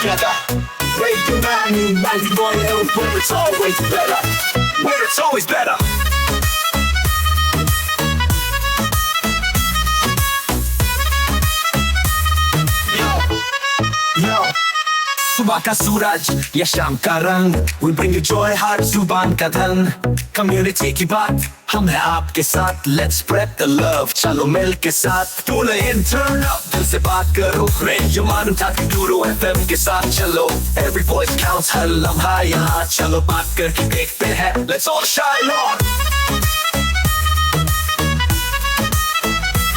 together. Radio 91, where it's always better. Where it's always better. Yo, सुबह का सूरज या शाम का रंग, we bring you joy हर जुबान का धन. Community की बात हम हैं आपके साथ, let's spread the love, चलो मिल के साथ. Tune in, turn up, दिल से बात करो. Radio Manu 92 FM के साथ चलो. Every voice counts, हर लम्हा यहाँ चलो बात करके देखते हैं. Let's all shine on.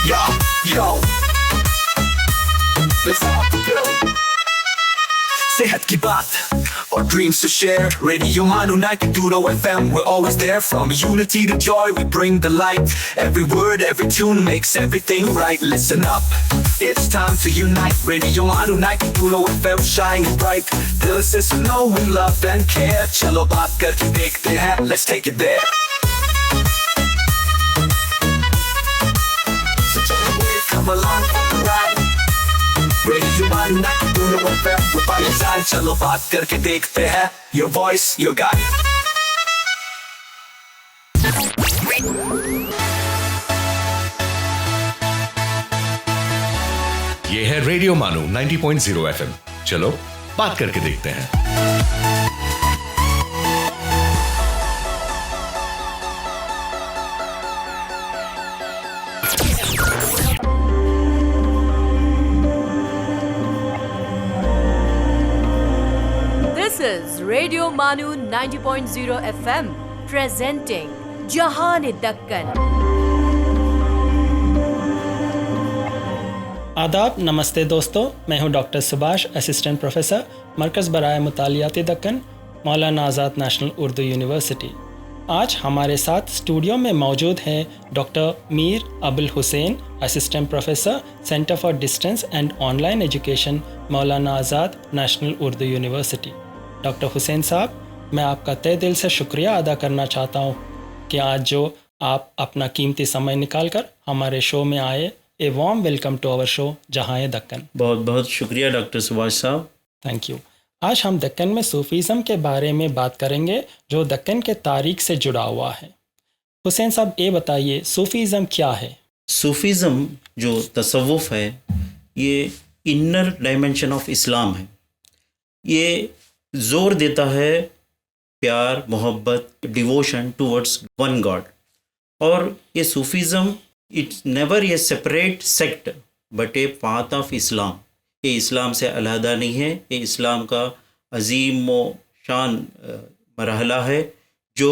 Yo, let's all go. सेहत की बात और dreams to share. Radio Manu 92 FM, we're always there. From unity to joy, we bring the light. Every word, every tune makes everything right. Listen up, it's time to unite. Radio Manu 92 FM, shining bright. Dill se suno, we love and care. Chalo baat karke dekhte hain, let's take it there. So come along for the ride. Radio Manu 92 FM, we're by your side. चलो बात करके देखते हैं. Your voice, your guide. ये है radio मानू 90.0 FM. चलो बात करके देखते हैं. This is Radio Manu 90.0 FM presenting Jahan-e-Dakkan. आदाब, नमस्ते दोस्तों, मैं हूं डॉक्टर सुभाष, असिस्टेंट प्रोफेसर, मरकज़ बराए मुतालियात दक्कन, मौलाना आज़ाद नेशनल उर्दू यूनिवर्सिटी. आज हमारे साथ स्टूडियो में मौजूद हैं doctor Mir Abul Hussain, assistant professor, centre for distance and online education, Maulana Azad national Urdu university. Doctor Hussain साहब, मैं आपका तहे दिल से शुक्रिया अदा करना चाहता हूँ कि आज जो आप अपना कीमती समय निकाल कर हमारे शो में आए. A warm welcome to our show Jahan-e-Deccan. बहुत बहुत शुक्रिया डॉक्टर सुभाष साहब. Thank you. आज हम दक्कन में सूफीज़म के बारे में बात करेंगे जो दक्कन के तारीख से जुड़ा हुआ है. हुसैन साहब, ये बताइए सूफीज़म क्या है? सूफीज़म जो तसव्वुफ़ है, ये इनर डायमेंशन ऑफ इस्लाम है. ये ज़ोर देता है प्यार, मोहब्बत, डिवोशन टूवर्ड्स वन गॉड. और ये Sufism it's never a separate sect but A part of Islam. ये इस्लाम से अलहदा नहीं है. ये इस्लाम का अजीम व शान मरहला है जो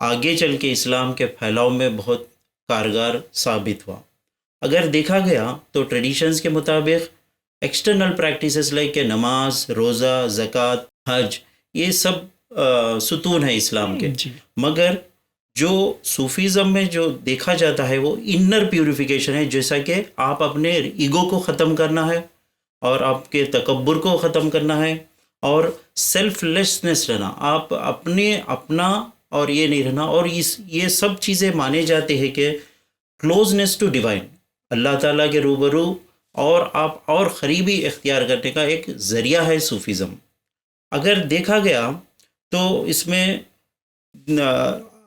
आगे चल के इस्लाम के फैलाव में बहुत कारगर साबित हुआ. अगर देखा गया तो ट्रेडिशंस के मुताबिक एक्सटर्नल प्रैक्टिसेस लाइक के नमाज, रोज़ा, ज़कात, हज, ये सब सुतून है इस्लाम के. मगर जो सूफीज़म में जो देखा जाता है वो इनर प्यूरिफिकेशन है. जैसा कि आप अपने ईगो को ख़त्म करना है और आपके तकब्बुर को ख़त्म करना है और सेल्फलेसनेस रहना. आप अपना और ये नहीं रहना. और ये सब चीज़ें माने जाते हैं कि क्लोजनेस टू डिवाइन, अल्लाह ताला के रूबरू और आप और क़रीबी इख्तियार करने का एक ज़रिया है सूफीज़म. अगर देखा गया तो इसमें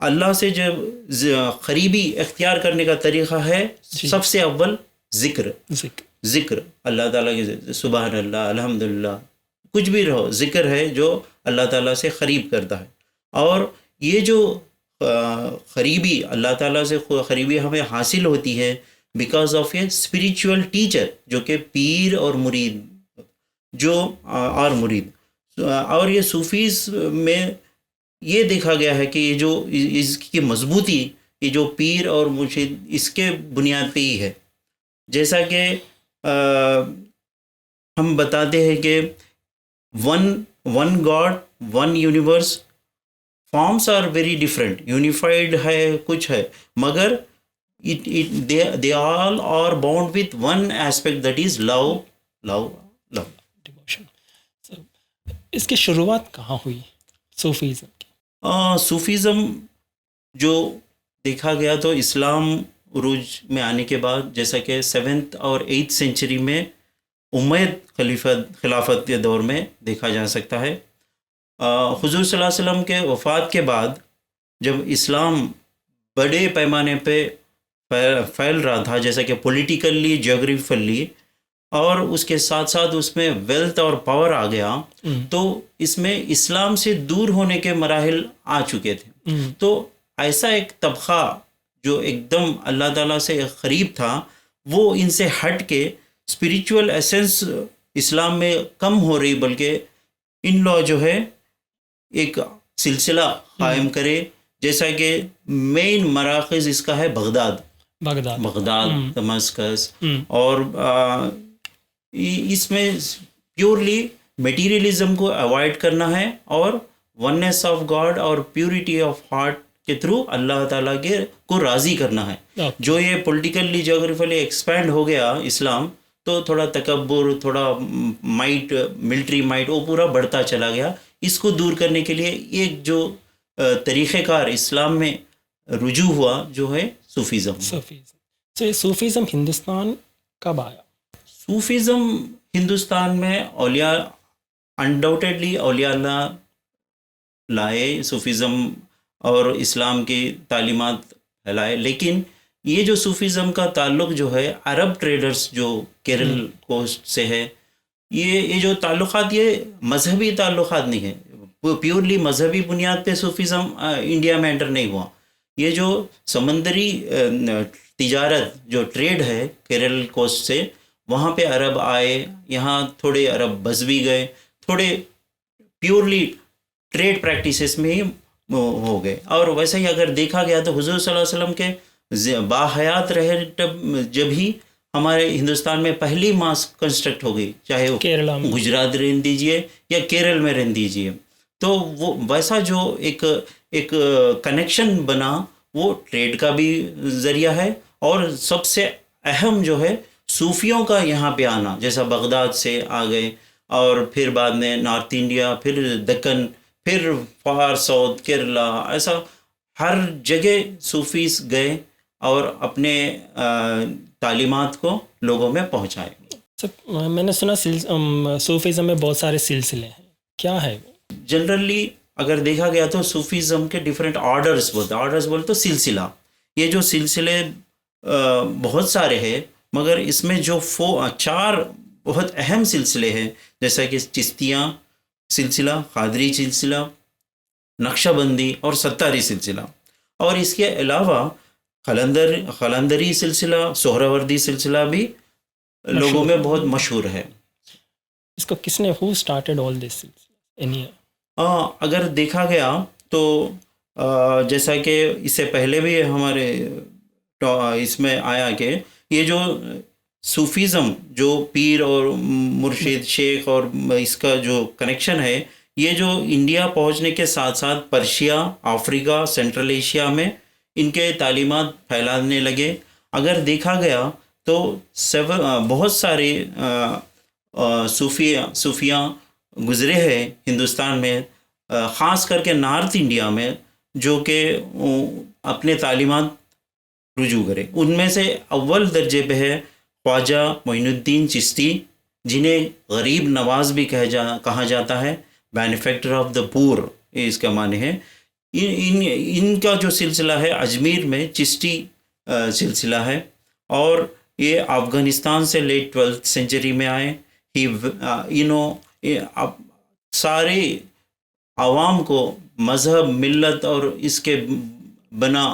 अल्लाह से जब क़रीबी इख्तियार करने का तरीक़ा है, सबसे अव्वल ज़िक्र अल्लाह ताला के, सुबहान अल्लाह, अल्हम्दुलिल्लाह, कुछ भी रहो, ज़िक्र है जो अल्लाह ताला से क़रीब करता है. और ये जो क़रीबी अल्लाह ताला से क़रीबी हमें हासिल होती है because of a spiritual teacher जो कि पीर और मुरीद और ये सूफीज़ में ये देखा गया है कि ये जो इसकी मजबूती, ये जो पीर और मुर्शिद, इसके बुनियाद पे ही है. जैसा कि हम बताते हैं कि one God, one universe, forms are very different. Unified है कुछ है, मगर they all are bound with one aspect, that is love. Devotion. इसकी शुरुआत कहाँ हुई सूफीज़म की? सूफीज़म जो देखा गया तो इस्लाम उरूज में आने के बाद, जैसा कि 7th और 8th सेंचुरी में उम्मयद खिलाफत के दौर में देखा जा सकता है। हुजूर सल्लल्लाहु अलैहि वसल्लम के वफ़ात के बाद जब इस्लाम बड़े पैमाने पे फैल रहा था, जैसा कि पॉलिटिकली, ज्योग्राफिकली, और उसके साथ साथ उसमें वेल्थ और पावर आ गया, तो इसमें इस्लाम से दूर होने के मराहिल आ चुके थे। तो ऐसा एक तबका जो एकदम अल्लाह ताला से करीब था, वो इनसे हट के स्पिरिचुअल एसेंस इस्लाम में कम हो रही, बल्कि इन लॉ जो है एक सिलसिला कायम करे, जैसा कि मेन मराकज़ इसका है बगदाद, दमस्कस, और इसमें प्योरली मटेरियलिज्म को अवॉइड करना है और वननेस ऑफ गॉड और प्योरिटी ऑफ हार्ट के थ्रू अल्लाह ताला के को राज़ी करना है। जो ये पॉलिटिकली, ज्योग्राफिकली एक्सपैंड हो गया इस्लाम, तो थोड़ा तकब्बुर, थोड़ा माइट, मिलिट्री माइट, वो पूरा बढ़ता चला गया। इसको दूर करने के लिए एक जो तरीक़ेकार इस्लाम में रुजू हुआ जो है सूफीज़म। तो ये सूफीज़म हिंदुस्तान कब आया? सूफीज़म हिंदुस्तान में औलिया, अनडाउटेडली औलिया अल्लाह लाए सूफीज़म और इस्लाम की तालीमात फैलाए, लेकिन ये जो सूफीज़म का ताल्लुक़ जो है अरब ट्रेडर्स जो केरल कोस्ट से है, ये जो ताल्लुक़ात, ये मजहबी ताल्लुक़ात नहीं है, वो प्योरली मजहबी बुनियाद पे सूफीज़म इंडिया में एंटर नहीं हुआ। ये जो समंदरी तिजारत, जो ट्रेड है केरल कोस्ट से, वहाँ पे अरब आए, यहाँ थोड़े अरब बस भी गए, थोड़े प्योरली ट्रेड प्रैक्टिसेस में ही हो गए। और वैसे ही अगर देखा गया तो हुजूर सल्लल्लाहु अलैहि वसल्लम के बाहयात रहे जब ही हमारे हिंदुस्तान में पहली मॉस्क कंस्ट्रक्ट हो गई, चाहे वो केरला में, गुजरात रहने दीजिए या केरल में रहने दीजिए, तो वो वैसा जो एक कनेक्शन बना, वो ट्रेड का भी ज़रिया है। और सबसे अहम जो है सूफियों का यहाँ पे आना, जैसा बगदाद से आ गए और फिर बाद में नॉर्थ इंडिया, फिर दक्कन, फिर फार साउथ, केरला, ऐसा हर जगह सूफीस गए और अपने तालीमात को लोगों में पहुँचाए। मैंने सुना सूफीज़म में बहुत सारे सिलसिले हैं, क्या है? जनरली अगर देखा गया तो सूफीज़म के डिफरेंट ऑर्डर्स बोलते तो सिलसिला, ये जो सिलसिले बहुत सारे हैं, मगर इसमें जो 4 बहुत अहम सिलसिले हैं, जैसा कि चिश्तिया सिलसिला, कादरी सिलसिला, नक्शबंदी और सत्तारी सिलसिला, और इसके अलावा खलंदरी सिलसिला, सोहरावर्दी सिलसिला भी लोगों में बहुत मशहूर है। इसको किसने, who started all this in? अगर देखा गया तो जैसा कि इससे पहले भी हमारे इसमें आया कि ये जो सूफीज़म, जो पीर और मुर्शिद, शेख और इसका जो कनेक्शन है, ये जो इंडिया पहुंचने के साथ साथ पर्शिया, अफ्रीका, सेंट्रल एशिया में इनके तालीमात फैलाने लगे। अगर देखा गया तो बहुत सारे सूफियाँ गुज़रे हैं हिंदुस्तान में, ख़ास करके नॉर्थ इंडिया में, जो कि अपने तालीमात रुजू करे। उनमें से अव्वल दर्जे पे है ख्वाजा मोइनुद्दीन चिश्ती, जिन्हें गरीब नवाज भी कहा जाता है, बेनिफैक्टर ऑफ द पुअर इसका माने है। इनका जो सिलसिला है अजमेर में चिश्ती सिलसिला है, और ये अफ़गानिस्तान से लेट 12th सेंचुरी में आए। सारे आवाम को मज़हब, मिल्लत और इसके बना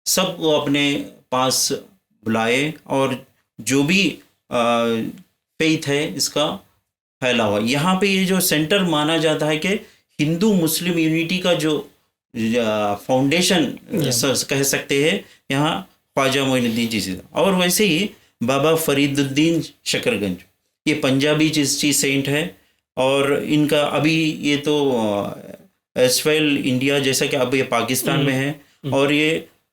सबको अपने पास बुलाए, और जो भी फेथ है इसका फैला हुआ। यहाँ पे ये जो सेंटर माना जाता है कि हिंदू मुस्लिम यूनिटी का जो फाउंडेशन कह सकते हैं, यहाँ ख्वाजा मोइनुद्दीन चिश्ती। और वैसे ही बाबा फरीदुद्दीन शकरगंज, ये पंजाबी चिश्ती सेंट है, और इनका अभी ये तो एसवेल इंडिया, जैसा कि अब ये पाकिस्तान में है, और ये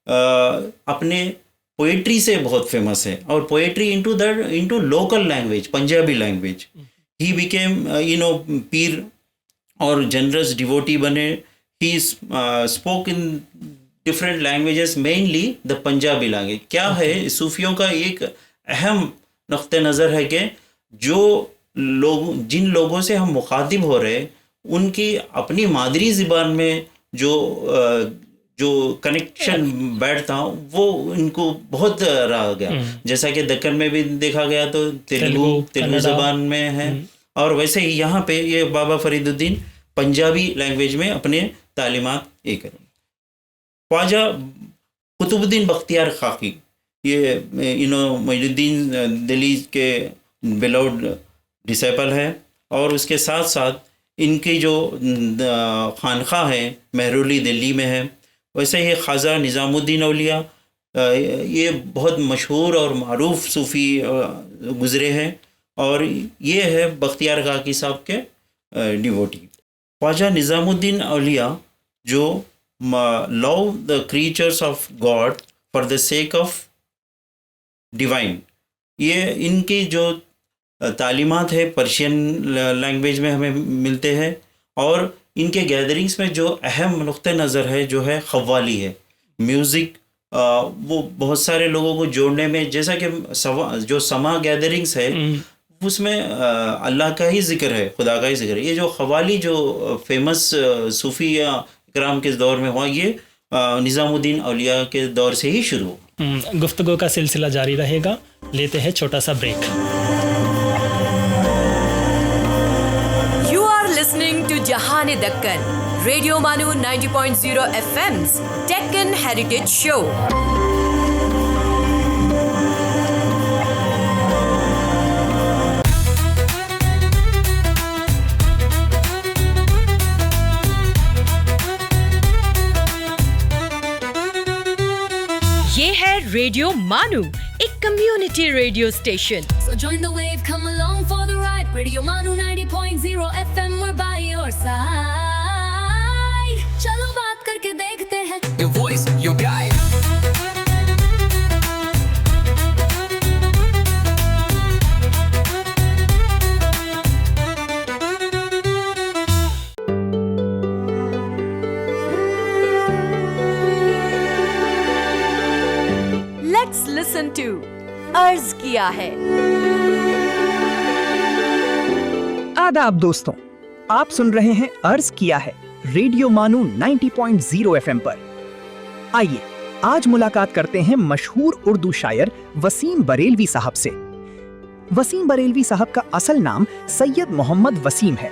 अपने पोएट्री से बहुत फेमस है, और poetry into local language, Punjabi language. He became पीर और जनरस डिवोटी बने। He spoke in different languages, mainly the Punjabi language. क्या है, सूफियों का एक अहम नुक्ते नज़र है कि जिन लोगों से हम मुखातिब हो रहे उनकी अपनी मादरी ज़बान में जो कनेक्शन बैठता वो इनको बहुत रहा गया। जैसा कि दक्कन में भी देखा गया तो तेलुगु ज़बान में है, और वैसे ही यहाँ पे ये बाबा फरीदुद्दीन पंजाबी लैंग्वेज में अपने तालीमात ये करें। ख्वाजा कुतुबुद्दीन बख्तियार खाकी, ये मोइनुद्दीन दिल्ली के बिलाउड डिसेपल है, और उसके साथ साथ इनकी जो खानखा है महरुली दिल्ली में है। वैसे ही ख्वाजा निज़ामुद्दीन औलिया, ये बहुत मशहूर और मारूफ सूफ़ी गुज़रे हैं, और ये है बख्तियार खाकी साहब के डिवोटी। ख्वाजा निज़ामुद्दीन औलिया जो love the creatures of God for the sake of divine, ये इनकी जो तालीमात है पर्शियन लैंग्वेज में हमें मिलते हैं, और इनके गैदरिंग्स में जो अहम नुक्ते नज़र है जो है ख़व्वाली है। म्यूज़िक वो बहुत सारे लोगों को जोड़ने में, जैसा कि जो समा गैदरिंग्स है उसमें अल्लाह का ही जिक्र है, खुदा का ही जिक्र है। ये जो ख़व्वाली जो फेमस सूफ़ी इकराम के दौर में हुआ, ये निज़ामुद्दीन औलिया के दौर से ही शुरू हुआ। गुफ्तगू का सिलसिला जारी रहेगा, लेते हैं छोटा सा break. Listening to Jahan-e-Dakkan, Radio Manu 90.0 FM's Deccan Heritage Show. ये है रेडियो मानू, एक community radio station. So join the wave, come along for the ride. Radio Manu 90.0 FM, we're by your side. चलो बात करके देखते हैं. Your voice, your guide. Let's listen to अर्ज किया है। आदाब दोस्तों, आप सुन रहे हैं अर्ज किया है रेडियो मानू 90.0 FM पर। आइए आज मुलाकात करते हैं मशहूर उर्दू शायर वसीम बरेलवी साहब से। वसीम बरेलवी साहब का असल नाम सैयद मोहम्मद वसीम है।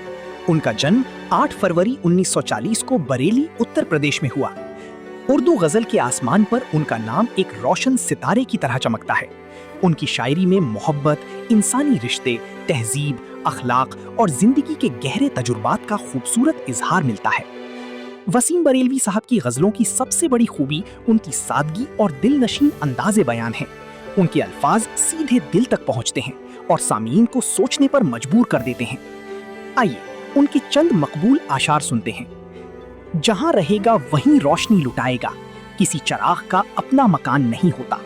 उनका जन्म 8 फरवरी 1940 को बरेली, उत्तर प्रदेश में हुआ। उर्दू गजल के आसमान पर उनका नाम एक रोशन सितारे की तरह चमकता है। उनकी शायरी में मोहब्बत, इंसानी रिश्ते, तहजीब, अखलाक और जिंदगी के गहरे तजुर्बात का खूबसूरत इजहार मिलता है। वसीम बरेलवी साहब की गजलों की सबसे बड़ी खूबी उनकी सादगी और दिलनशीन अंदाज़े बयान है। उनके अल्फाज सीधे दिल तक पहुंचते हैं और सामीन को सोचने पर मजबूर कर देते हैं। आइए उनके चंद मकबूल आशार सुनते हैं। जहां रहेगा वहीं रोशनी लुटाएगा, किसी चराग का अपना मकान नहीं होता।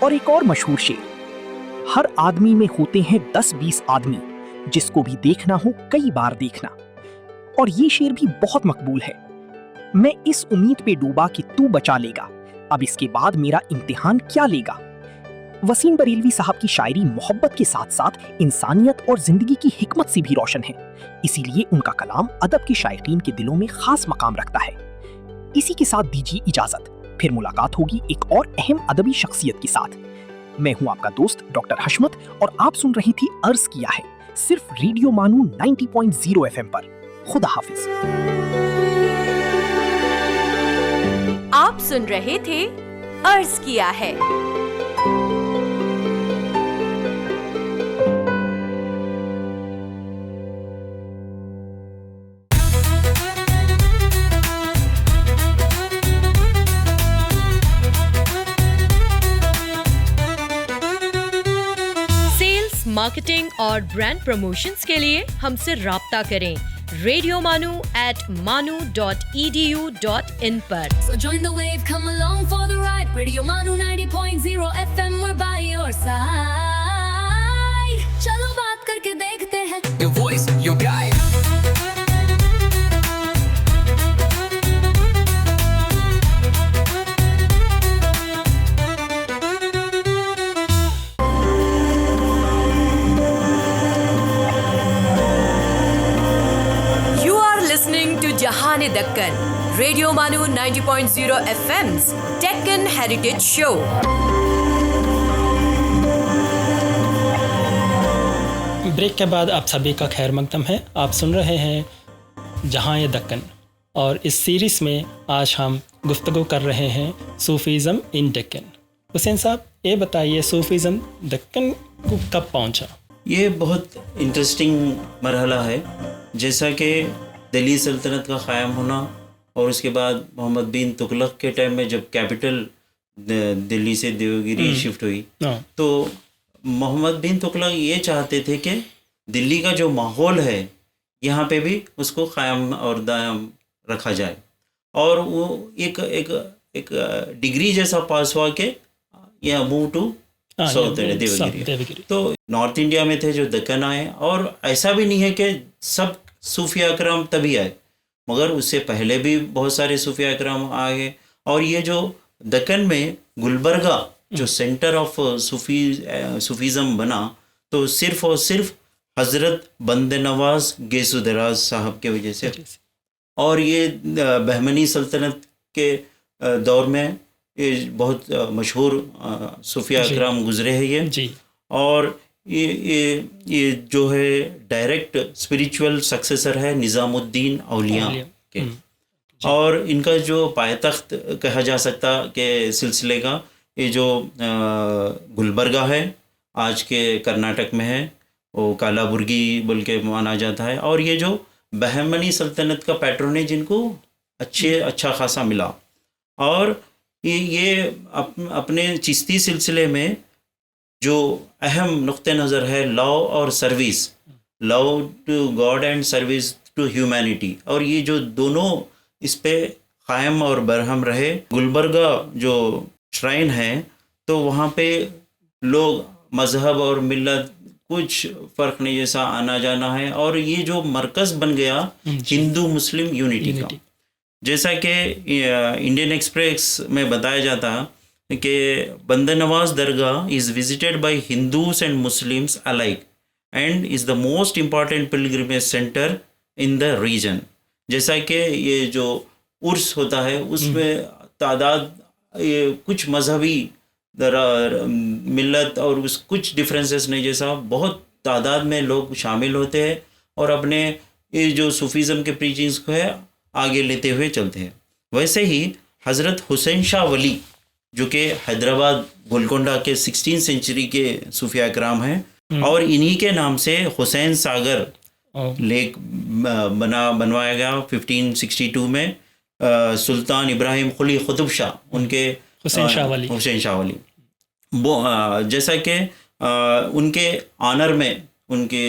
और एक और मशहूर शेर, हर आदमी में होते हैं 10-20 आदमी, जिसको भी देखना हो कई बार देखना। और ये शेर भी बहुत मकबूल है, मैं इस उम्मीद पे डूबा कि तू बचा लेगा, अब इसके बाद मेरा इम्तिहान क्या लेगा। वसीम बरेलवी साहब की शायरी मोहब्बत के साथ साथ इंसानियत और जिंदगी की हिकमत से भी रोशन है, इसीलिए उनका कलाम अदब के शायकीन के दिलों में खास मकाम रखता है। इसी के साथ दीजिए इजाजत, फिर मुलाकात होगी एक और अहम अदबी शख्सियत के साथ। मैं हूं आपका दोस्त डॉक्टर हशमत और आप सुन रही थी अर्ज किया है सिर्फ रेडियो मानू 90.0 FM पर। खुदा हाफिज। आप सुन रहे थे अर्ज किया है। मार्केटिंग और ब्रांड प्रमोशंस के लिए हमसे राब्ता करें radiomanu@manu.edu.in पर। So join the wave, come along for the ride. Radio Manu 90.0 FM, we're by your side. चलो बात करके देखते हैं। Your voice, your guide. शान दक्कन, रेडियो मानू 90.0 FM's Deccan heritage show. Break के बाद आप सभी का खैर मकदम है। आप सुन रहे हैं जहाँ ये दक्कन, और इस सीरीज़ में आज हम गुफ्तगू कर रहे हैं सूफीज़म इन डेक्कन। हुसैन साहब, ये बताइए सूफीज़म दक्कन को कब पहुँचा? ये बहुत इंटरेस्टिंग मरहला है। जैसा कि दिल्ली सल्तनत का क़याम होना और उसके बाद मोहम्मद बिन तुगलक के टाइम में जब कैपिटल दिल्ली से देवगिरी शिफ्ट हुई, तो मोहम्मद बिन तुगलक ये चाहते थे कि दिल्ली का जो माहौल है यहाँ पे भी उसको क़याम और दायम रखा जाए, और वो एक एक एक डिग्री जैसा पास हुआ कि यह मूव टू साउथ देवगिरी। तो नॉर्थ इंडिया में थे जो दक्कन आए, और ऐसा भी नहीं है कि सब सूफिया अकराम तभी आए, मगर उससे पहले भी बहुत सारे सूफिया अकराम आए। और ये जो दक्कन में गुलबर्गा जो सेंटर ऑफ सूफीज़म बना, तो सिर्फ और सिर्फ हज़रत बंदे नवाज गेसुदराज साहब के वजह से। और ये बहमनी सल्तनत के दौर में ये बहुत मशहूर सूफिया अकराम गुजरे हैं ये जी। और ये जो है डायरेक्ट स्पिरिचुअल सक्सेसर है निज़ामुद्दीन औलिया के। और इनका जो पायतख्त कहा जा सकता के सिलसिले का ये जो गुलबर्गा है, आज के कर्नाटक में है, वो कालाबुर्गी बोल के माना जाता है। और ये जो बहमनी सल्तनत का पैट्रोनेज इनको अच्छा खासा मिला। और ये अपने चिश्ती सिलसिले में जो अहम नुक्ते नज़र है लव और service, love to God and service to humanity, और ये जो दोनों इस पे कायम और बरहम रहे। गुलबर्गा जो श्राइन है, तो वहाँ पे लोग मज़हब और मिल्लत कुछ फ़र्क नहीं जैसा आना जाना है, और ये जो मरकज़ बन गया हिंदू मुस्लिम यूनिटी का। जैसा कि इंडियन एक्सप्रेस में बताया जाता कि Bande Nawaz dargah is visited by Hindus and Muslims alike and is the most important pilgrimage centre in the region. जैसा कि ये जो उर्स होता है उसमें तादाद ये कुछ मजहबी मिल्लत और उस कुछ डिफरेंसेस नहीं, जैसा बहुत तादाद में लोग शामिल होते हैं और अपने ये जो सूफीज़म के प्रीचिंग्स को है आगे लेते हुए चलते हैं। वैसे ही हज़रत हुसैन शाह वली जो कि हैदराबाद गोलकोंडा के 16वीं सेंचुरी के सूफिया कराम हैं, और इन्हीं के नाम से हुसैन सागर लेक बनवाया गया 1562 में। सुल्तान इब्राहिम कुली कुतुब शाह उनके हुसैन शाह वली जैसा कि उनके आनर में उनके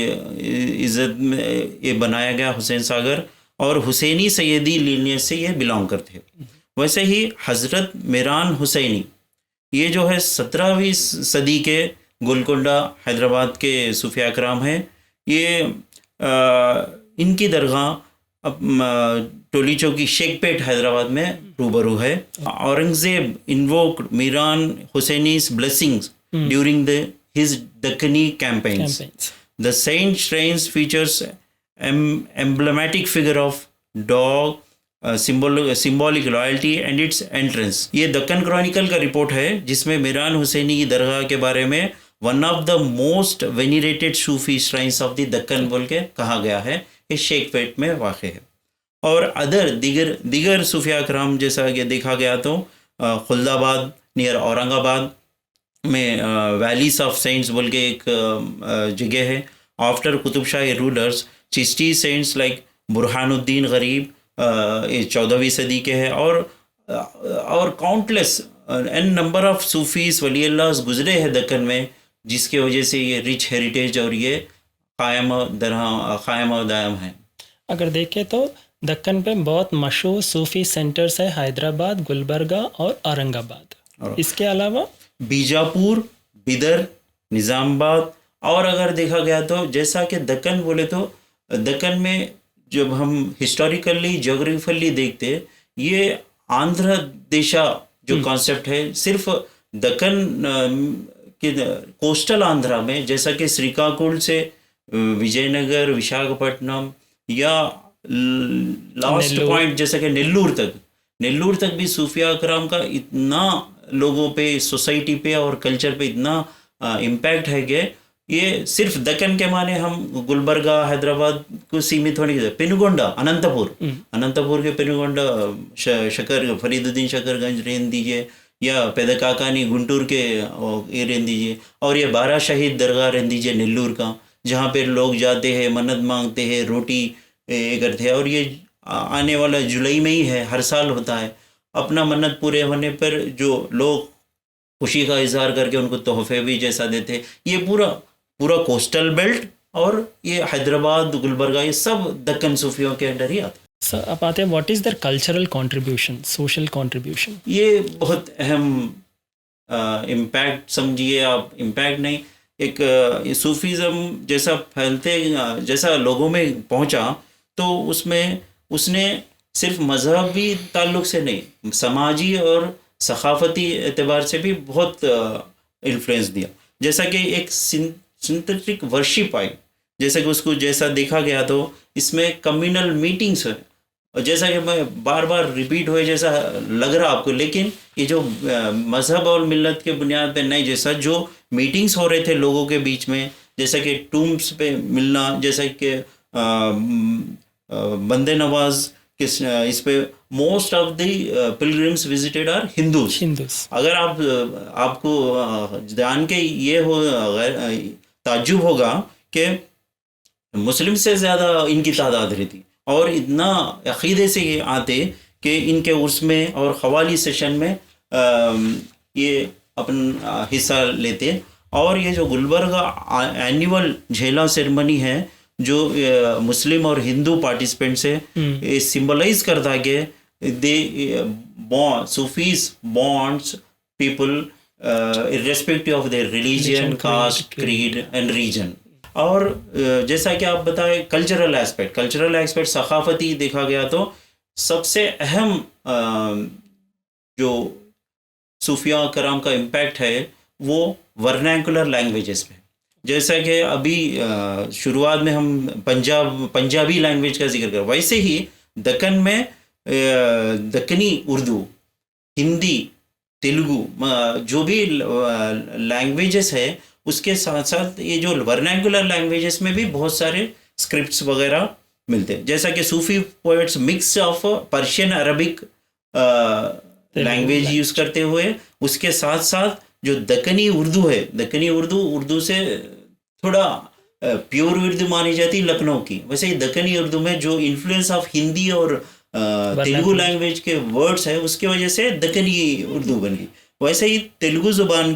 इज़्ज़त में ये बनाया गया हुसैन सागर, और हुसैनी सैयदी लीनियज से ये बिलोंग करते हैं। वैसे ही हज़रत मीरान हुसैनी ये जो है 17वीं सदी के गोलकोंडा हैदराबाद के सूफिया कराम हैं। ये इनकी दरगाह टोली चौकी शेखपेट हैदराबाद में रूबरू है। Aurangzeb invoked Miran Hussaini's blessings during his Dakkani campaigns. The saint shrines features emblematic figure of dog, symbolic loyalty and its entrance. ये दक्कन क्रॉनिकल का रिपोर्ट है जिसमें मीरान हुसैनी की दरगाह के बारे में one of the most venerated Sufi shrines of the Deccan बोल के कहा गया है। ये शेखपेट में वाक़ है। और अदर दिगर सूफिया कराम जैसा कि देखा गया तो खुल्दाबाद नियर औरंगाबाद में वैलीज ऑफ सेंट्स बोल के एक जगह है। After Qutb Shahi rulers Chishti saints like Burhanuddin Gharib ये 14वीं सदी के हैं, और countless an number of Sufis वली अल्लाह गुजरे हैं दक्कन में, जिसके वजह से ये रिच हेरिटेज और ये कायम और दायम है। अगर देखें तो दक्कन पे बहुत मशहूर सूफ़ी सेंटर्स है हैदराबाद, गुलबर्गा और औरंगाबाद। इसके अलावा बीजापुर, बिदर, निज़ामाबाद, और अगर देखा गया तो जैसा कि दक्कन बोले तो दक्कन में जब हम हिस्टोरिकली जोग्राफिकली देखते ये आंध्र देशा जो कॉन्सेप्ट है सिर्फ दक्कन के कोस्टल आंध्रा में, जैसा कि श्रीकाकुल से विजयनगर, विशाखापट्टनम या लास्ट नेल्लूर। पॉइंट जैसा कि नेल्लूर तक भी सूफिया कराम का इतना लोगों पे, सोसाइटी पे और कल्चर पे इतना इम्पैक्ट है कि ये सिर्फ दक्कन के माने हम गुलबर्गा, हैदराबाद को सीमित होने की, पेनुगोंडा, अनंतपुर के पेनुगोंडा, शकर फरीदुद्दीन शकरगंज रेंज दीजिए, या पेदकाकानी गुंटूर के ये रेंज दीजिए, और ये 12 शहीद दरगाह रेंज दीजिए नेल्लूर का, जहाँ पे लोग जाते हैं, मन्नत मांगते हैं, रोटी ये करते हैं। और ये आने वाला जुलाई में ही है, हर साल होता है। अपना मन्नत पूरे होने पर जो लोग खुशी का इजहार करके उनको तोहफे भी जैसा देते, ये पूरा कोस्टल बेल्ट और ये हैदराबाद, गुलबर्गा, ये सब दक्कन सूफियों के अंडर ही आता है। सर अब आते हैं, what is their cultural contribution, social contribution? ये बहुत अहम इम्पैक्ट समझिए आप, इम्पैक्ट नहीं, एक सूफीज़म जैसा फैलते, जैसा लोगों में पहुंचा, तो उसमें उसने सिर्फ मजहबी ताल्लुक से नहीं, समाजी और सकाफती एतबार से भी बहुत इन्फ्लुएंस दिया। जैसा कि एक सिंथेटिक वर्शिप आई, जैसा कि उसको जैसा देखा गया, तो इसमें कम्युनल मीटिंग्स है, और जैसा कि मैं बार बार रिपीट हुए जैसा लग रहा आपको, लेकिन ये जो मज़हब और मिल्लत के बुनियाद पे नहीं, जैसा जो मीटिंग्स हो रहे थे लोगों के बीच में, जैसा कि टूम्स पे मिलना, जैसा कि बंदे नवाज के इस पे most of the pilgrims visited are Hindus. अगर आपको जान के ये हो ताज्जुब होगा कि मुस्लिम से ज़्यादा इनकी तादाद रहती, और इतना अक़ीदे से ये आते कि इनके उर्स में और ख़वाली सेशन में ये अपन हिस्सा लेते। और ये जो गुलबर्गा एनुअल झेला सेरेमनी है, जो मुस्लिम और हिंदू पार्टिसिपेंट्स है, ये सिंबलाइज करता कि they Sufis bonds people irrespective of their religion, caste, creed and region. और जैसा कि आप बताएं, कल्चरल एस्पेक्ट सकाफती देखा गया, तो सबसे अहम जो सूफिया कराम का इम्पैक्ट है वो वर्नाकुलर लैंग्वेजेस पे। जैसा कि अभी शुरुआत में हम पंजाबी लैंग्वेज का जिक्र कर, वैसे ही दक्कन में दक्कनी उर्दू, हिंदी, तेलुगु, जो भी लैंग्वेजेस है, उसके साथ साथ ये जो वर्नाकुलर लैंग्वेजेस में भी बहुत सारे स्क्रिप्ट्स वगैरह मिलते हैं। जैसा कि Sufi poets mix of Persian Arabic language use करते हुए, उसके साथ साथ जो दक्कनी उर्दू है, दक्कनी उर्दू से थोड़ा प्योर उर्दू मानी जाती लखनऊ की, वैसे ही दक्कनी उर्दू में जो इन्फ्लुएंस ऑफ हिंदी और तेलुगु लैंग्वेज के वर्ड्स है, उसकी वजह से दक्कनी उर्दू बनी। वैसे ही तेलुगु ज़ुबान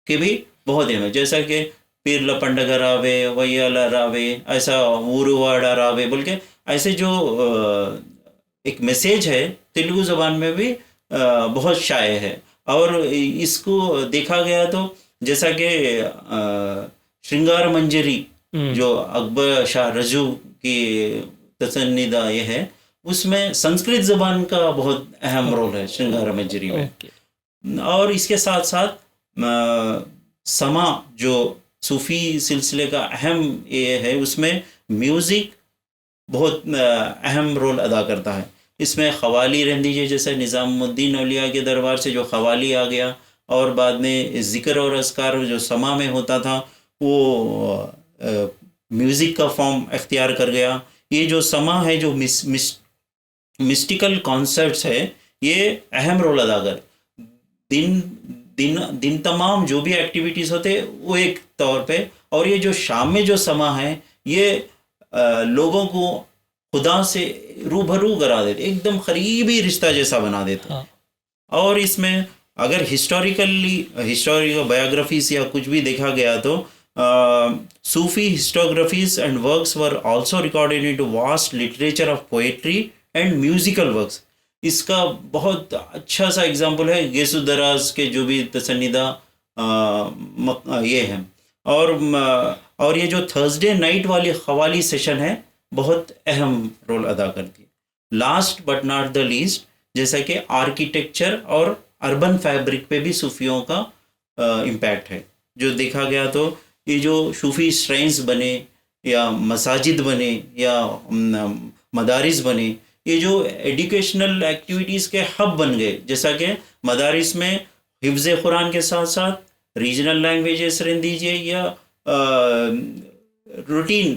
के भी बहुत है, जैसा कि पीरला पंडग रावे, वैयाला रावे, ऐसा ऊरुवाड़ा रावे बोल के, ऐसे जो एक मैसेज है तेलुगु ज़ुबान में भी बहुत शाये है। और इसको देखा गया तो जैसा कि श्रृंगार मंजरी जो अकबर शाह रजू की तसन्नीदा ये है, उसमें संस्कृत ज़बान का बहुत अहम रोल है श्रृंगार मंजरी में। और इसके साथ साथ समा जो सूफ़ी सिलसिले का अहम ये है, उसमें म्यूज़िक बहुत अहम रोल अदा करता है। इसमें ख़वाली रह दीजिए, जैसे निज़ामुद्दीन औलिया के दरबार से जो ख़वाली आ गया, और बाद में ज़िक्र और अस्कार जो समा में होता था वो म्यूज़िक का फॉर्म अख्तियार कर गया। ये जो समा है, जो मिस्टिकल कॉन्सर्ट्स है, ये अहम रोल अदा कर, दिन तमाम जो भी एक्टिविटीज़ होते वो एक तौर पे, और ये जो शाम में जो समा है, ये लोगों को खुदा से रूबरू करा देते, एकदम करीबी रिश्ता जैसा बना देता। और इसमें अगर हिस्टोरिकल बायोग्राफीज या कुछ भी देखा गया तो Sufi historiographies and works were also recorded into vast literature of poetry and musical works. इसका बहुत अच्छा सा एग्जाम्पल है गेसु दराज के जो भी तसन्नीदा ये हैं। और ये जो थर्सडे नाइट वाली ख़वाली सेशन है, बहुत अहम रोल अदा करती है। Last but not the least, जैसा कि आर्किटेक्चर और अर्बन फैब्रिक पे भी सूफियों का इम्पैक्ट है। जो देखा गया तो ये जो सूफी श्राइन्स बने या मसाजिद बने या मदारिस बने, ये जो एजुकेशनल एक्टिविटीज़ के हब बन गए, जैसा कि मदारिस में हिफ्ज़ कुरान के साथ साथ रीजनल लैंग्वेजेस रहने दीजिए या रूटीन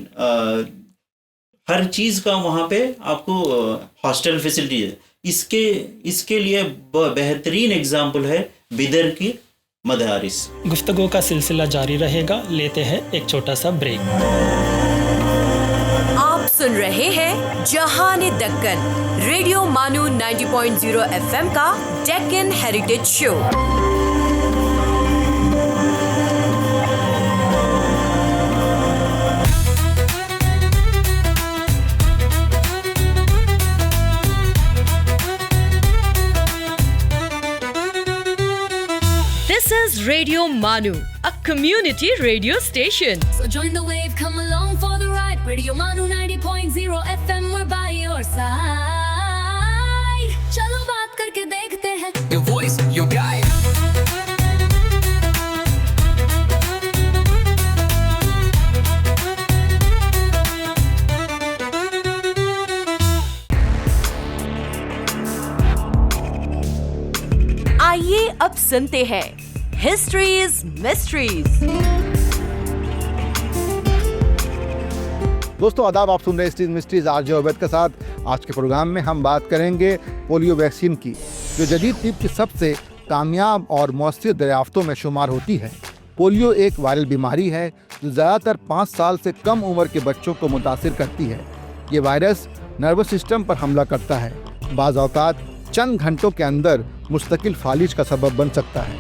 हर चीज़ का वहाँ पे आपको हॉस्टल फैसिलिटी है। इसके लिए बेहतरीन एग्जाम्पल है बिदर की मदारिस। गुफ्तगू का सिलसिला जारी रहेगा, लेते हैं एक छोटा सा ब्रेक। आप सुन रहे हैं जहान दक्कन, रेडियो मानू 90.0 FM का Deccan heritage show. This is Radio Manu, a community radio station. So join the wave, come along for the ride. Radio Manu 90.0 FM, we're by your side. चलो बात करके देखते हैं. Your voice, your guide. आइए अब सुनते हैं हिस्ट्रीज मिस्ट्रीज। दोस्तों आदाब, आप सुन रहे हैं मिस्ट्रीज आरजे उबैद के साथ। आज के प्रोग्राम में हम बात करेंगे पोलियो वैक्सीन की, जो जदीद तिब की सबसे कामयाब और मौसर दरियाफ्तों में शुमार होती है। पोलियो एक वायरल बीमारी है जो ज़्यादातर 5 साल से कम उम्र के बच्चों को मुतासिर करती है। ये वायरस नर्वस सिस्टम पर हमला करता है, बाज़ औक़ात चंद घंटों के अंदर मुस्तकिल फालिज का सबब बन सकता है।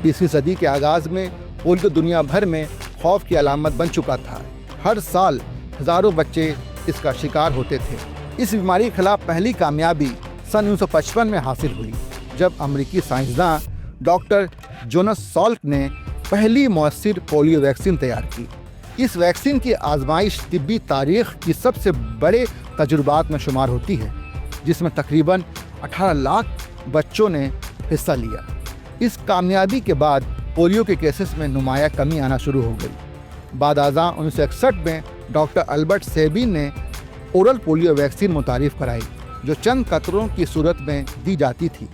20वीं सदी के आगाज़ में पोलियो दुनिया भर में खौफ की अलामत बन चुका था। हर साल हज़ारों बच्चे इसका शिकार होते थे। इस बीमारी के खिलाफ पहली कामयाबी सन 1955 में हासिल हुई, जब अमरीकी साइंसदान डॉक्टर जोनस सॉल्क ने पहली मौसर पोलियो वैक्सीन तैयार की। इस वैक्सीन की आजमाइश तिब्बी तारीख़ की सबसे बड़े तजुर्बात में शुमार होती है, जिसमें तकरीबन 18 लाख बच्चों ने हिस्सा लिया। इस कामयाबी के बाद पोलियो के केसेस में नुमाया कमी आना शुरू हो गई। बाद आज़ा 1961 में डॉक्टर अल्बर्ट सेबिन ने ओरल पोलियो वैक्सीन मुतारिफ कराई, जो चंद कतरों की सूरत में दी जाती थी।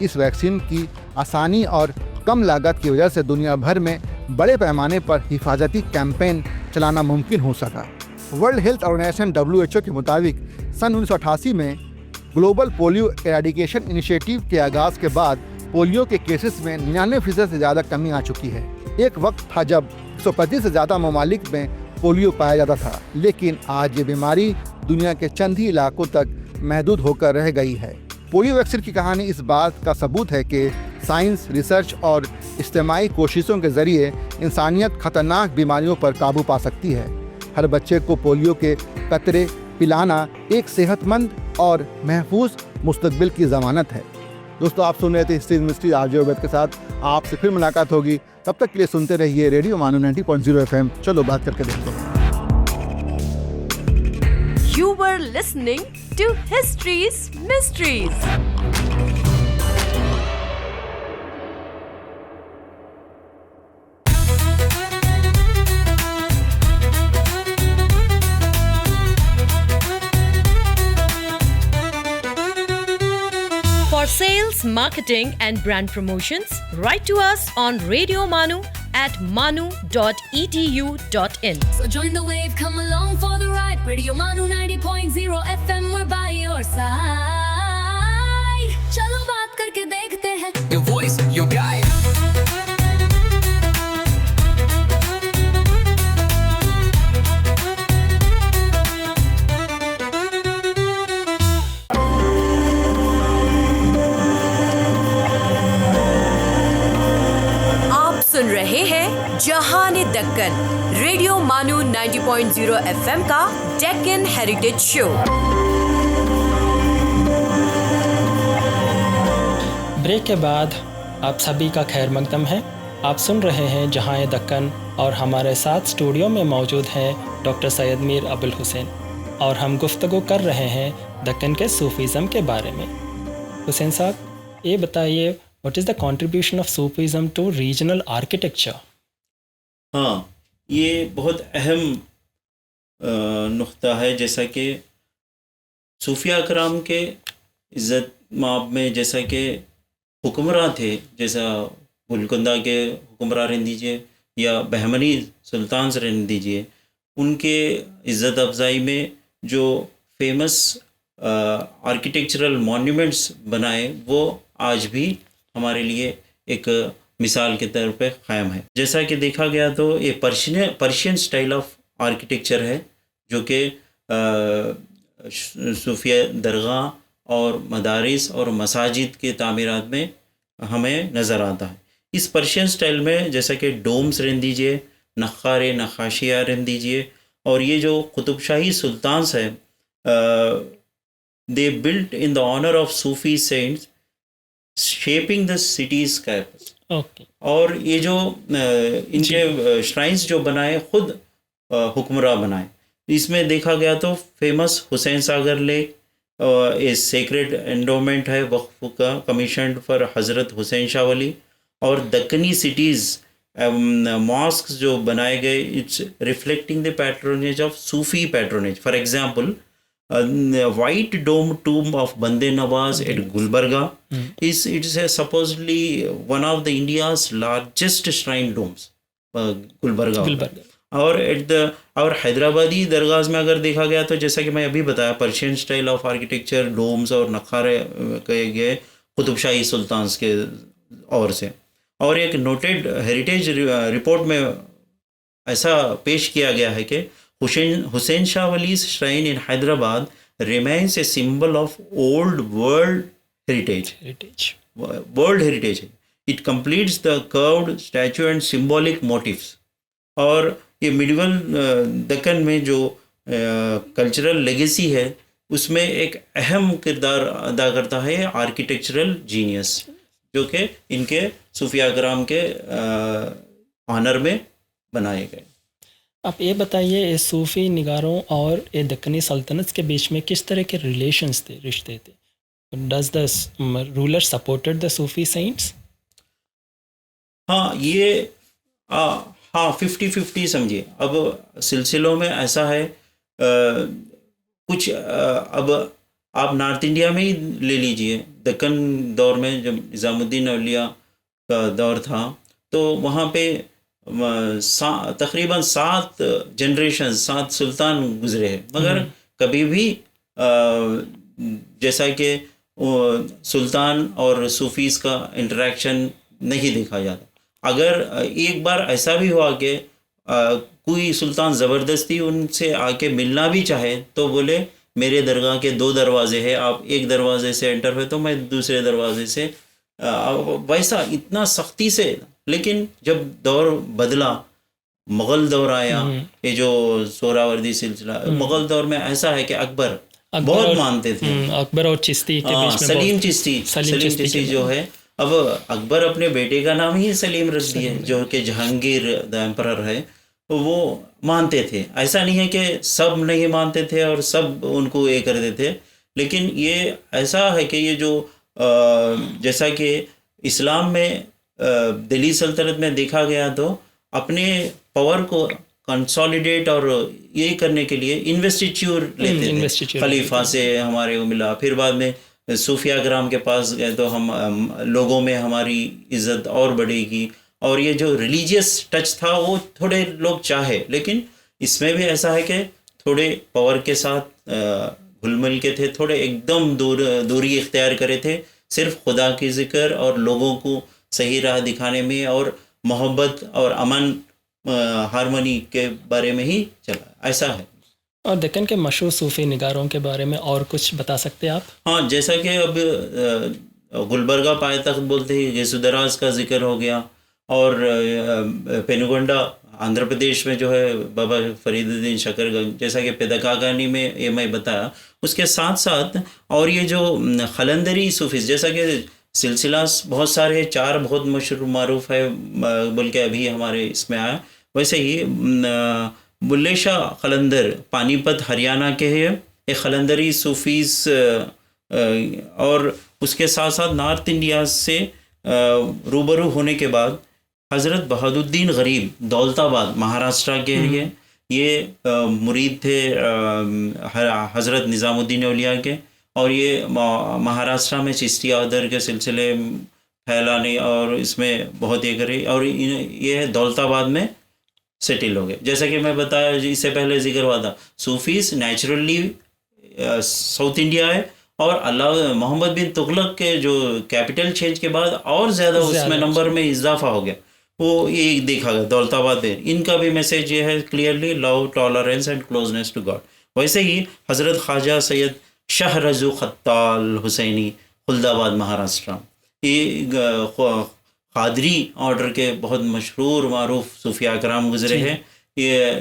इस वैक्सीन की आसानी और कम लागत की वजह से दुनिया भर में बड़े पैमाने पर हिफाजती कैंपेन चलाना मुमकिन हो सका। वर्ल्ड हेल्थ ऑर्गेनाइजेशन WHO के मुताबिक सन 1988 में ग्लोबल पोलियो एराडिकेशन इनिशिएटिव के आगाज़ के बाद पोलियो के केसेस में 99% से ज़्यादा कमी आ चुकी है। एक वक्त था जब 125 से ज़्यादा ममालिक में पोलियो पाया जाता था, लेकिन आज ये बीमारी दुनिया के चंद ही इलाकों तक महदूद होकर रह गई है। पोलियो वैक्सीन की कहानी इस बात का सबूत है कि साइंस, रिसर्च और इज्तिमाई कोशिशों के ज़रिए इंसानियत खतरनाक बीमारियों पर काबू पा सकती है। हर बच्चे को पोलियो के कतरे पिलाना एक सेहतमंद और महफूज मुस्तकबिल की ज़मानत है। दोस्तों आप सुन रहे थे हिस्ट्री मिस्ट्री आरजे उबैद के साथ। आपसे फिर मुलाकात होगी, तब तक के लिए सुनते रहिए रेडियो मानू 90.0 FM। चलो बात करके देखते हैं। You were listening to History's Mysteries. For sales, marketing and brand promotions, write to us on Radio Manu at manu.edu.in. So join the wave, come along for the ride. Radio Manu 90.0 FM, we're by your side. चलो बात करके देखते हैं. Your voice, your guide. सुन रहे हैं जहान Deccan, radio मानू 90.0 FM का डेक्कन हेरिटेज शो। ब्रेक के बाद आप सभी का खैर मकदम है। आप सुन रहे हैं जहान दक्कन और हमारे साथ स्टूडियो में मौजूद हैं डॉक्टर सैयद मीर अबुल हुसैन, और हम गुफ्तगू कर रहे हैं दक्कन के सूफीज़म के बारे में। हुसैन साहब, ये बताइए, What is the contribution of Sufism to regional architecture? हाँ, ये बहुत अहम नुक्ता है। जैसा कि सूफिया कराम के इज़्ज़त माब में जैसा कि हुक्मरां थे, जैसा गुलकुंदा के हुक्मरां रहने दीजिए या बहमनी सुल्तान से रहने दीजिए, उनके इज़्ज़त अफजाई में जो फेमस आर्किटेक्चरल मॉन्यूमेंट्स बनाए वो आज भी हमारे लिए एक मिसाल के तौर पे क़ायम है। जैसा कि देखा गया तो ये पर्शियन स्टाइल ऑफ आर्किटेक्चर है जो कि सूफिया दरगाह और मदारिस और मसाजिद के तामीरात में हमें नज़र आता है। इस पर्शियन स्टाइल में जैसा कि डोम्स रहने दीजिए, नक्कारे नक्काशिया रहने दीजिए, और ये जो कुतुबशाही सुल्तान्स है they built in the honour of Sufi saints shaping the city's campus. Okay. और ये जो इनके श्राइन्स जो बनाए खुद हुक्मरां बनाए, इसमें देखा गया तो फेमस हुसैन सागर लेक ए सेक्रेड एंडोमेंट है वक्फ का, कमीशन फॉर हज़रत हुसैन शाह वली, और दक्कनी सिटीज़ मॉस्क जो बनाए गए, it's reflecting the patronage of Sufi patronage. For example white dome tomb of Bande Nawaz at Gulbarga is supposedly one of the India's largest shrine domes, Gulbarga। और और हैदराबादी दरगाह में अगर देखा गया तो जैसा कि मैं अभी बताया, Persian style of architecture, domes और नक्कारे कहे गए कुतुबशाही सुल्तान्स के ओर से। और एक नोटेड हेरिटेज रिपोर्ट में ऐसा पेश किया गया है कि Hussain Shah Wali's shrine in Hyderabad remains a symbol of old world heritage. World heritage. It completes the curved statue and symbolic motifs. और ये मिडिवल दक्कन में जो कल्चरल लेगेसी है उसमें एक अहम किरदार अदा करता है आर्किटेक्चरल जीनियस, जो कि इनके सूफिया कराम के ऑनर में बनाए गए। आप ये बताइए, ये सूफ़ी निगारों और ये दक्कनी सल्तनत के बीच में किस तरह के रिलेशंस थे, रिश्ते थे? Does the ruler supported the Sufi saints? हाँ, ये हाँ 50-50 समझिए। अब सिलसिलों में ऐसा है कुछ अब आप नॉर्थ इंडिया में ही ले लीजिए, दक्कन दौर में जब निज़ामुद्दीन औलिया का दौर था तो वहाँ पे तकरीबन 7 जनरेशन 7 सुल्तान गुजरे हैं, मगर कभी भी जैसा कि सुल्तान और सूफीज़ का इंटरेक्शन नहीं देखा जाता। अगर एक बार ऐसा भी हुआ कि कोई सुल्तान ज़बरदस्ती उनसे आके मिलना भी चाहे तो बोले मेरे दरगाह के 2 दरवाजे हैं, आप एक दरवाजे से एंटर हुए तो मैं दूसरे दरवाजे से, वैसा इतना सख्ती से। लेकिन जब दौर बदला, मुग़ल दौर आया, ये जो सोहरावर्दी सिलसिला, मुग़ल दौर में ऐसा है कि अकबर बहुत मानते थे, अकबर और चिश्ती के बीच में सलीम चिश्ती जो है, अब अकबर अपने बेटे का नाम ही सलीम रख दिए, जो कि जहांगीर द एम्परर है, वो मानते थे। ऐसा नहीं है कि सब नहीं मानते थे और सब उनको ये करते थे, लेकिन ये ऐसा है कि ये जो जैसा कि इस्लाम में दिल्ली सल्तनत में देखा गया तो अपने पावर को कंसोलिडेट और ये करने के लिए इन्वेस्टिट्यूर लेते थे, खलीफा से हमारे को मिला, फिर बाद में सूफिया कराम के पास गए तो हम लोगों में हमारी इज़्ज़त और बढ़ेगी, और ये जो रिलीजियस टच था वो थोड़े लोग चाहे, लेकिन इसमें भी ऐसा है कि थोड़े पावर के साथ घुल-मिल के थे, थोड़े एकदम दूरी इख्तियार करे थे, सिर्फ खुदा की ज़िक्र और लोगों को सही राह दिखाने में और मोहब्बत और अमन हारमोनी के बारे में ही चला, ऐसा है। और दक्कन के मशहूर सूफ़ी निगारों के बारे में और कुछ बता सकते हैं आप? हाँ, जैसा कि अब गुलबर्गा पायतख्त बोलते हैं, गेसुदराज का जिक्र हो गया, और पेनुगोंडा आंध्र प्रदेश में जो है बाबा फरीदुद्दीन शकरगंज, जैसा कि पेदकागानी में ये मैं बताया, उसके साथ साथ और ये जो खलंदरी सूफीज़, जैसा कि सिलसिला बहुत सारे 4 बहुत मशहूर मारूफ है, बल्कि अभी हमारे इसमें आया, वैसे ही बुल्ले शाह खलंदर पानीपत हरियाणा के हैं, ये खलंदरी सूफीज़, और उसके साथ साथ नॉर्थ इंडिया से रूबरू होने के बाद हज़रत बहादुद्दीन गरीब दौलताबाद महाराष्ट्र के लिए, ये मुरीद थे हज़रत निज़ामुद्दीन औलिया के, और ये महाराष्ट्र में चिश्तिया ऑर्डर के सिलसिले फैलाने और इसमें बहुत ये करे, और ये दौलताबाद में सेटल हो गए। जैसा कि मैं बताया, इससे पहले जिक्र हुआ था, सूफीस नेचुरली साउथ इंडिया है, और अल्लाह मोहम्मद बिन तुगलक के जो कैपिटल चेंज के बाद और ज़्यादा उसमें नंबर में इजाफा हो गया, वो ये देखा गया दौलताबाद में। इनका भी मैसेज ये है clearly, love, tolerance and closeness to God. वैसे ही हज़रत ख्वाजा सैयद शाह रज़ू खत्ताल हुसैनी, खुल्दाबाद महाराष्ट्र, ये क़ादरी ऑर्डर के बहुत मशहूर मारूफ सूफिया कराम गुजरे हैं। ये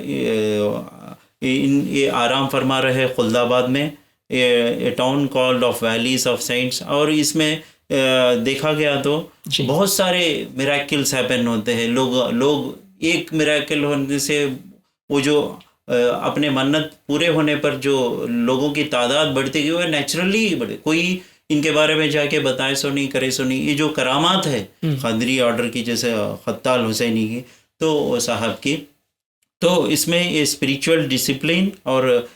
आराम फरमा रहे खुल्दाबाद में, ये town called off valleys of cents, और इसमें देखा गया तो बहुत सारे मिराकिल्स हैपन होते हैं। लोग एक मिराकिल होने से वो जो अपने मन्नत पूरे होने पर जो लोगों की तादाद बढ़ती गई, वो नेचुरली बढ़े। कोई इनके बारे में जाके बताए सो नहीं, करे सो नहीं। ये जो करामात है क़ादरी ऑर्डर की, जैसे खत्ताल हुसैनी की तो साहब की, तो इसमें ये स्पिरिचुअल डिसिप्लिन और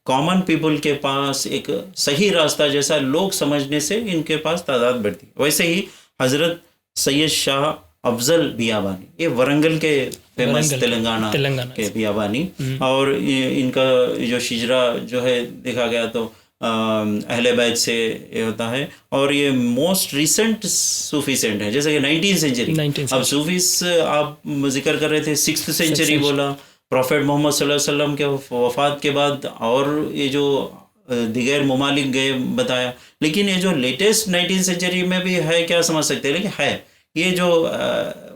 कॉमन पीपल के पास एक सही रास्ता जैसा लोग समझने से इनके पास तादाद बढ़ती। वैसे ही हज़रत सैयद शाह अफजल बियाबानी, ये वरंगल के फेमस तेलंगाना के बियाबानी, और इनका जो शिजरा जो है देखा गया तो अहले बैत से ये होता है, और ये मोस्ट रिसेंट सूफी सेंट है, जैसे कि 19th सेंचुरी। अब सूफीस आप जिक्र कर रहे थे 6th सेंचुरी बोला, प्रॉफेट मोहम्मद सल्लल्लाहु अलैहि वसल्लम के वफ़ात के बाद, और ये जो दिगर ममालिक गए बताया, लेकिन ये जो लेटेस्ट 19th सेंचुरी में भी है क्या समझ सकते हैं, लेकिन है ये जो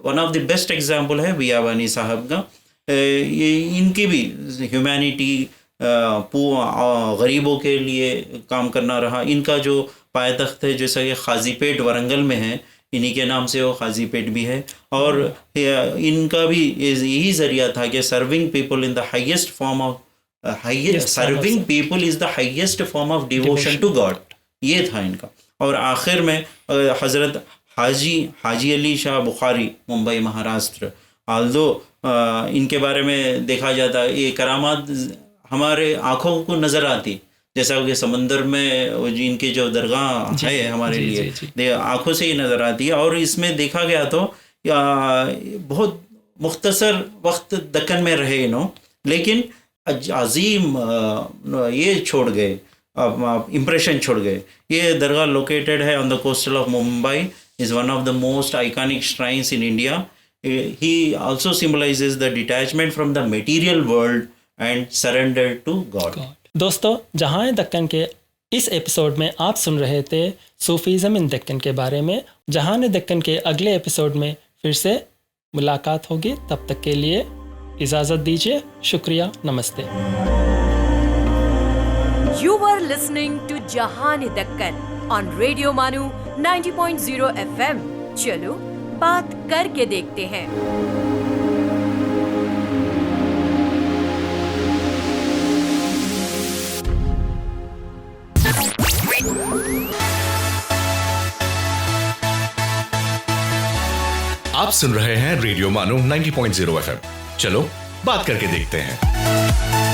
one of the best example है बियाबानी साहब का। ये इनकी भी ह्यूमैनिटी, गरीबों के लिए काम करना रहा। इनका जो पायतख्त है जैसा कि खाजीपेट वरंगल में है, इन्हीं के नाम से वो खाजीपेट भी है, और इनका भी यही ज़रिया था कि serving people in the highest form of serving people is the highest form of devotion to God, ये था इनका। और आखिर में हज़रत हाजी अली शाह बुखारी, मुंबई महाराष्ट्र, आल्दो इनके बारे में देखा जाता है, ये करामात हमारे आँखों को नज़र आती, जैसा कि समंदर में इनकी जो दरगाह है हमारे लिए आँखों से ही नज़र आती है। और इसमें देखा गया तो बहुत मुख्तसर वक्त दक्कन में रहे इन्हों, लेकिन अजीम ये छोड़ गए, इम्प्रेशन छोड़ गए। ये दरगाह लोकेटेड है on the coastal of Mumbai, is one of the most iconic shrines in India. He also symbolises the detachment from the material world and surrender to God. दोस्तों, जहाँ दक्कन के इस एपिसोड में आप सुन रहे थे सूफीज़म इन दक्कन के बारे में। जहाँ दक्कन के अगले एपिसोड में फिर से मुलाकात होगी, तब तक के लिए इजाज़त दीजिए। शुक्रिया, नमस्ते। You were listening to जहान-ए-दक्कन on Radio Manu 90.0 FM। चलो बात करके देखते हैं। आप सुन रहे हैं रेडियो मानो 90.0 FM। चलो बात करके देखते हैं।